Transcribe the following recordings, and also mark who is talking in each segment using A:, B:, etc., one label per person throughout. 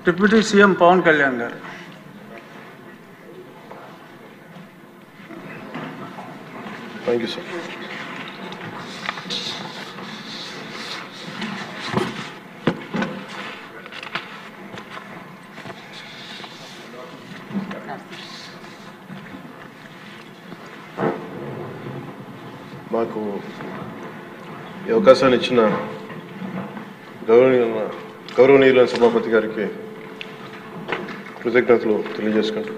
A: Deputy CM Pawan Kalyan గారు.
B: Thank you sir. మాకు ఈ అవకాశాన్ని ఇచ్చిన గౌరవనీయులైన సభాపతి గారికి కృతజ్ఞతలు తెలియజేసుకుంటూ,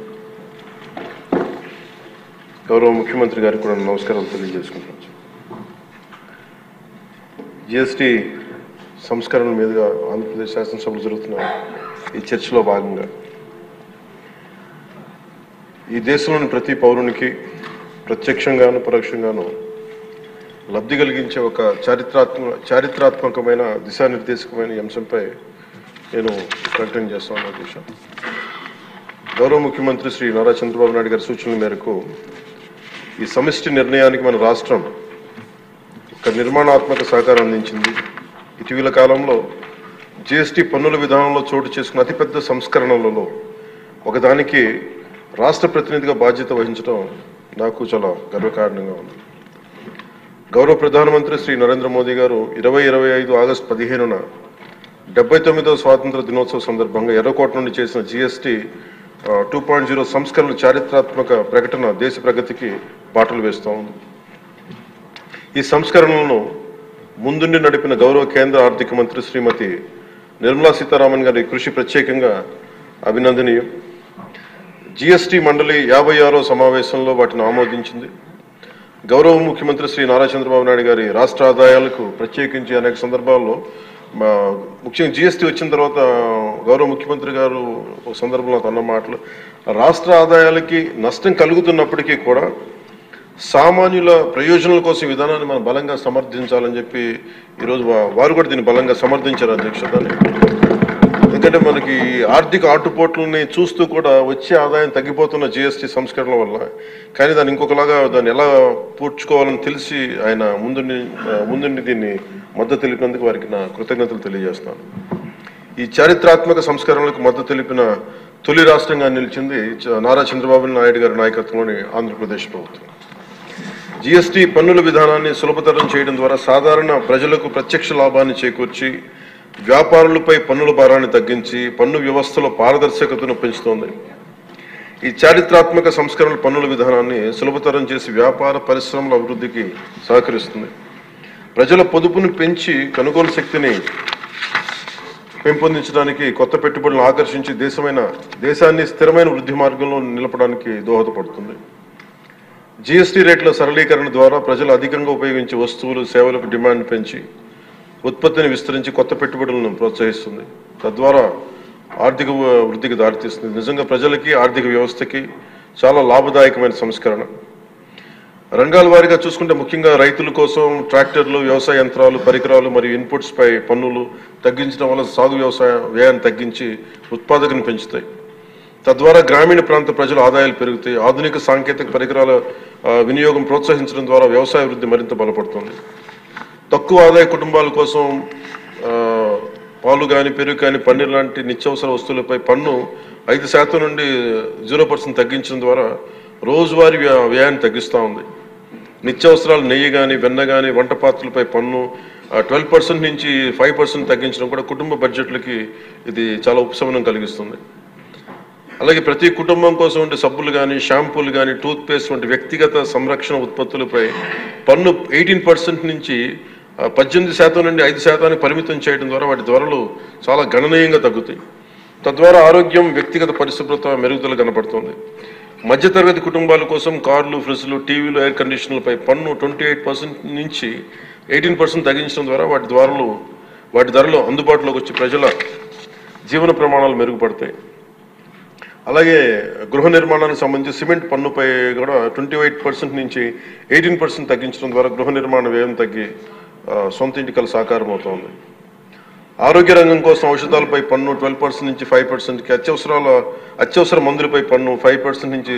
B: గౌరవ ముఖ్యమంత్రి గారికి కూడా నమస్కారాలు తెలియజేసుకుంటున్నాను. జిఎస్టీ సంస్కరణ మీదుగా ఆంధ్రప్రదేశ్ శాసనసభలో జరుగుతున్న ఈ చర్చలో భాగంగా ఈ దేశంలోని ప్రతి పౌరునికి ప్రత్యక్షంగాను పరోక్షంగాను లబ్ధి కలిగించే ఒక చారిత్రాత్మకమైన దిశానిర్దేశకమైన అంశంపై నేను ప్రకటన చేస్తాను. అధ్యక్ష, గౌరవ ముఖ్యమంత్రి శ్రీ నారా చంద్రబాబు నాయుడు గారి సూచనల మేరకు ఈ సమిష్టి నిర్ణయానికి మన రాష్ట్రం ఒక నిర్మాణాత్మక సహకారం అందించింది. ఇటీవల కాలంలో జిఎస్టీ పన్నుల విధానంలో చోటు చేసుకున్న అతిపెద్ద సంస్కరణలలో ఒకదానికి రాష్ట్ర ప్రతినిధిగా బాధ్యత వహించడం నాకు చాలా గర్వకారణంగా ఉంది. గౌరవ ప్రధానమంత్రి శ్రీ నరేంద్ర మోదీ గారు 2025 ఆగస్టు 15న 79వ స్వాతంత్ర దినోత్సవ సందర్భంగా ఎర్రకోట నుండి చేసిన జిఎస్టీ 2.0 సంస్కరణల చారిత్రాత్మక ప్రకటన దేశ ప్రగతికి బాటలు వేస్తూ ఉంది. ఈ సంస్కరణలను ముందుండి నడిపిన గౌరవ కేంద్ర ఆర్థిక మంత్రి శ్రీమతి నిర్మలా సీతారామన్ గారి కృషి ప్రత్యేకంగా అభినందనీయం. జిఎస్టీ మండలి 56వ సమావేశంలో వాటిని ఆమోదించింది. గౌరవ ముఖ్యమంత్రి శ్రీ నారా చంద్రబాబు నాయుడు గారి రాష్ట్ర ఆదాయాలకు ప్రత్యేకించి అనేక సందర్భాల్లో ముఖ్యంగా జిఎస్టీ వచ్చిన తర్వాత గౌరవ ముఖ్యమంత్రి గారు ఒక సందర్భంలో అన్న మాటలు, రాష్ట్ర ఆదాయాలకి నష్టం కలుగుతున్నప్పటికీ కూడా సామాన్యుల ప్రయోజనాల కోసం విధానాన్ని మనం బలంగా సమర్థించాలని చెప్పి ఈరోజు వారు కూడా దీన్ని బలంగా సమర్థించారు అధ్యక్షతని. ఎందుకంటే మనకి ఆర్థిక ఆటుపోట్లని చూస్తూ కూడా వచ్చే ఆదాయం తగ్గిపోతున్న జిఎస్టీ సంస్కరణల వల్ల, కానీ దాన్ని ఇంకొకలాగా దాన్ని ఎలా పూడ్చుకోవాలని తెలిసి ఆయన ముందుండి దీన్ని మద్దతు తెలిపినందుకు వారికి నా కృతజ్ఞతలు తెలియజేస్తాను. ఈ చారిత్రాత్మక సంస్కరణలకు మద్దతు తెలిపిన తొలి రాష్ట్రంగా నిలిచింది నారా చంద్రబాబు నాయుడు గారి నాయకత్వంలోని ఆంధ్రప్రదేశ్ ప్రభుత్వం. జిఎస్టీ పన్నుల విధానాన్ని సులభతరం చేయడం ద్వారా సాధారణ ప్రజలకు ప్రత్యక్ష లాభాన్ని చేకూర్చి వ్యాపారులపై పన్నుల భారాన్ని తగ్గించి పన్ను వ్యవస్థలో పారదర్శకతను పెంచుతోంది. ఈ చారిత్రాత్మక సంస్కరణ పన్నుల విధానాన్ని సులభతరం చేసి వ్యాపార పరిశ్రమల అభివృద్ధికి సహకరిస్తుంది. ప్రజల పొదుపును పెంచి కొనుగోలు శక్తిని పెంపొందించడానికి, కొత్త పెట్టుబడులను ఆకర్షించి దేశాన్ని స్థిరమైన వృద్ధి మార్గంలో నిలపడానికి దోహదపడుతుంది. జిఎస్టీ రేట్ల సరళీకరణ ద్వారా ప్రజలు అధికంగా ఉపయోగించే వస్తువులు సేవలకు డిమాండ్ పెంచి ఉత్పత్తిని విస్తరించి కొత్త పెట్టుబడులను ప్రోత్సహిస్తుంది. తద్వారా ఆర్థిక వృద్ధికి దారితీస్తుంది. నిజంగా ప్రజలకి ఆర్థిక వ్యవస్థకి చాలా లాభదాయకమైన సంస్కరణ. రంగాల వారీగా చూసుకుంటే ముఖ్యంగా రైతుల కోసం ట్రాక్టర్లు, వ్యవసాయ యంత్రాలు, పరికరాలు మరియు ఇన్పుట్స్ పై పన్నులు తగ్గించడం వల్ల సాగు వ్యవసాయ వ్యయాన్ని తగ్గించి ఉత్పాదకను పెంచుతాయి. తద్వారా గ్రామీణ ప్రాంత ప్రజల ఆదాయాలు పెరుగుతాయి. ఆధునిక సాంకేతిక పరికరాల వినియోగం ప్రోత్సహించడం ద్వారా వ్యవసాయ వృద్ధి మరింత బలపడుతుంది. తక్కువ ఆదాయ కుటుంబాల కోసం పాలు కానీ, పెరుగు కానీ, పన్నీర్ లాంటి నిత్యావసర వస్తువులపై పన్ను 5% నుండి 0% తగ్గించడం ద్వారా రోజువారీ వ్యయాన్ని తగ్గిస్తూ ఉంది. నిత్యావసరాలు నెయ్యి కానీ, వెన్న కానీ, వంట పాత్రలపై పన్ను 12% నుంచి 5% తగ్గించడం కూడా కుటుంబ బడ్జెట్లకి ఇది చాలా ఉపశమనం కలిగిస్తుంది. అలాగే ప్రతి కుటుంబం కోసం ఉండే సబ్బులు కానీ, షాంపూలు కానీ, టూత్పేస్ట్ వంటి వ్యక్తిగత సంరక్షణ ఉత్పత్తులపై పన్ను 18% నుంచి 18% నుండి 5% పరిమితం చేయడం ద్వారా వాటి ధరలు చాలా గణనీయంగా తగ్గుతాయి. తద్వారా ఆరోగ్యం, వ్యక్తిగత పరిశుభ్రత మెరుగుదల కనపడుతుంది. మధ్యతరగతి కుటుంబాల కోసం కార్లు, ఫ్రిడ్జ్లు, టీవీలు, ఎయిర్ కండిషనర్లపై పన్ను 28% నుంచి 18% తగ్గించడం ద్వారా వాటి ధరలు అందుబాటులోకి వచ్చి ప్రజల జీవన ప్రమాణాలు మెరుగుపడతాయి. అలాగే గృహ నిర్మాణానికి సంబంధించి సిమెంట్ పన్నుపై కూడా 28% నుంచి 18% తగ్గించడం ద్వారా గృహ నిర్మాణ వ్యయం తగ్గి సొంత ఇంటికల సాకారం అవుతుంది. ఆరోగ్య రంగం కోసం ఔషధాలపై పన్ను 12% నుంచి 5%కి, అత్యవసర మందులపై పన్ను 5% నుంచి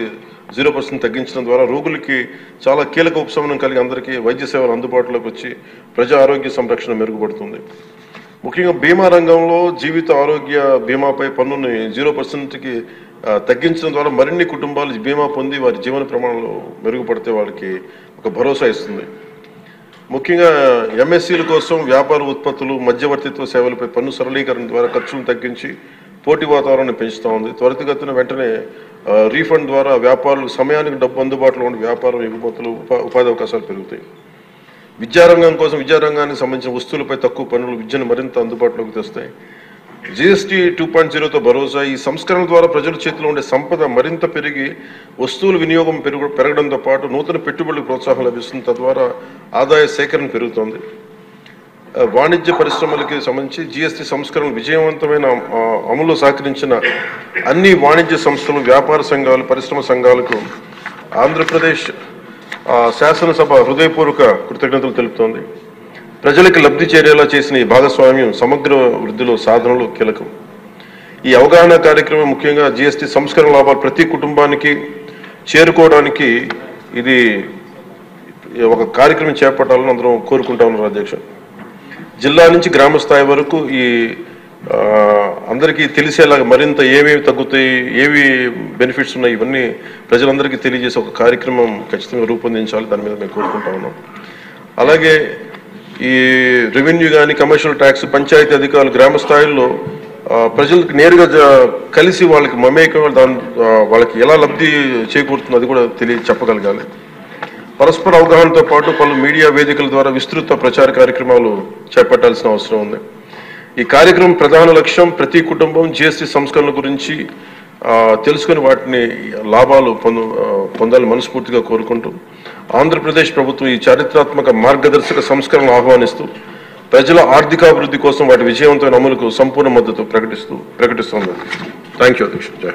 B: 0% తగ్గించడం ద్వారా రోగులకి చాలా కీలక ఉపశమనం కలిగి అందరికీ వైద్య సేవలు అందుబాటులోకి వచ్చి ప్రజా ఆరోగ్య సంరక్షణ మెరుగుపడుతుంది. ముఖ్యంగా బీమా రంగంలో జీవిత ఆరోగ్య బీమాపై పన్నుని 0%కి తగ్గించడం ద్వారా మరిన్ని కుటుంబాలు బీమా పొంది వారి జీవన ప్రమాణాలు మెరుగుపడితే వాళ్ళకి ఒక భరోసా ఇస్తుంది. ముఖ్యంగా ఎంఎస్సీల కోసం వ్యాపార ఉత్పత్తులు, మధ్యవర్తిత్వ సేవలపై పన్ను సరళీకరణ ద్వారా ఖర్చులను తగ్గించి పోటీ వాతావరణాన్ని పెంచుతూ ఉంది. త్వరితగతిన వెంటనే రీఫండ్ ద్వారా వ్యాపారులకు సమయానికి డబ్బు అందుబాటులో ఉండి వ్యాపారం ఎగుమతులు, ఉపాధి అవకాశాలు పెరుగుతాయి. విద్యారంగం కోసం విద్యారంగానికి సంబంధించిన వస్తువులపై తక్కువ పన్నులు విద్యను మరింత అందుబాటులోకి తెస్తాయి. GST 2.0తో భరోసా. ఈ సంస్కరణ ద్వారా ప్రజల చేతిలో ఉండే సంపద మరింత పెరిగి వస్తువుల వినియోగం పెరగడంతో పాటు నూతన పెట్టుబడులకు ప్రోత్సాహం లభిస్తుంది. తద్వారా ఆదాయ సేకరణ పెరుగుతోంది. వాణిజ్య పరిశ్రమలకి సంబంధించి GST సంస్కరణ విజయవంతమైన అమలు సహకరించిన అన్ని వాణిజ్య సంస్థలు, వ్యాపార సంఘాలు, పరిశ్రమ సంఘాలకు ఆంధ్రప్రదేశ్ శాసనసభ హృదయపూర్వక కృతజ్ఞతలు తెలుపుతోంది. ప్రజలకు లబ్ధి చేరేలా చేసిన ఈ భాగస్వామ్యం సమగ్ర వృద్ధిలో సాధనలో కీలకం. ఈ అవగాహన కార్యక్రమం ముఖ్యంగా GST సంస్కరణ లాభాలు ప్రతి కుటుంబానికి చేరుకోవడానికి ఇది ఒక కార్యక్రమం చేపట్టాలని అందరం కోరుకుంటా ఉన్నారు అధ్యక్ష. జిల్లా నుంచి గ్రామ స్థాయి వరకు ఈ అందరికీ తెలిసేలాగా మరింత ఏమేమి తగ్గుతాయి, ఏవి బెనిఫిట్స్ ఉన్నాయి, ఇవన్నీ ప్రజలందరికీ తెలియజేసే ఒక కార్యక్రమం ఖచ్చితంగా రూపొందించాలి. దాని మీద మేము కోరుకుంటా ఉన్నాం. అలాగే ఈ రెవెన్యూ కానీ, కమర్షియల్ ట్యాక్స్, పంచాయతీ అధికారులు గ్రామ స్థాయిలో ప్రజలకు నేరుగా కలిసి వాళ్ళకి మమేకం వాళ్ళకి ఎలా లబ్ధి చేకూరుతుందో అది కూడా చెప్పగలగాలి. పరస్పర అవగాహనతో పాటు పలు మీడియా వేదికల ద్వారా విస్తృత ప్రచార కార్యక్రమాలు చేపట్టాల్సిన అవసరం ఉంది. ఈ కార్యక్రమం ప్రధాన లక్ష్యం ప్రతి కుటుంబం GST సంస్కరణల గురించి తెలుసుకుని వాటిని లాభాలు పొందాలని మనస్ఫూర్తిగా కోరుకుంటూ ఆంధ్రప్రదేశ్ ప్రభుత్వం ఈ చారిత్రాత్మక మార్గదర్శక సంస్కరణలు ఆహ్వానిస్తూ ప్రజల ఆర్థికాభివృద్ధి కోసం వాటి విజయవంతమైన అమలుకు సంపూర్ణ మద్దతు ప్రకటిస్తోంది. థ్యాంక్ యూ అధ్యక్ష. జై.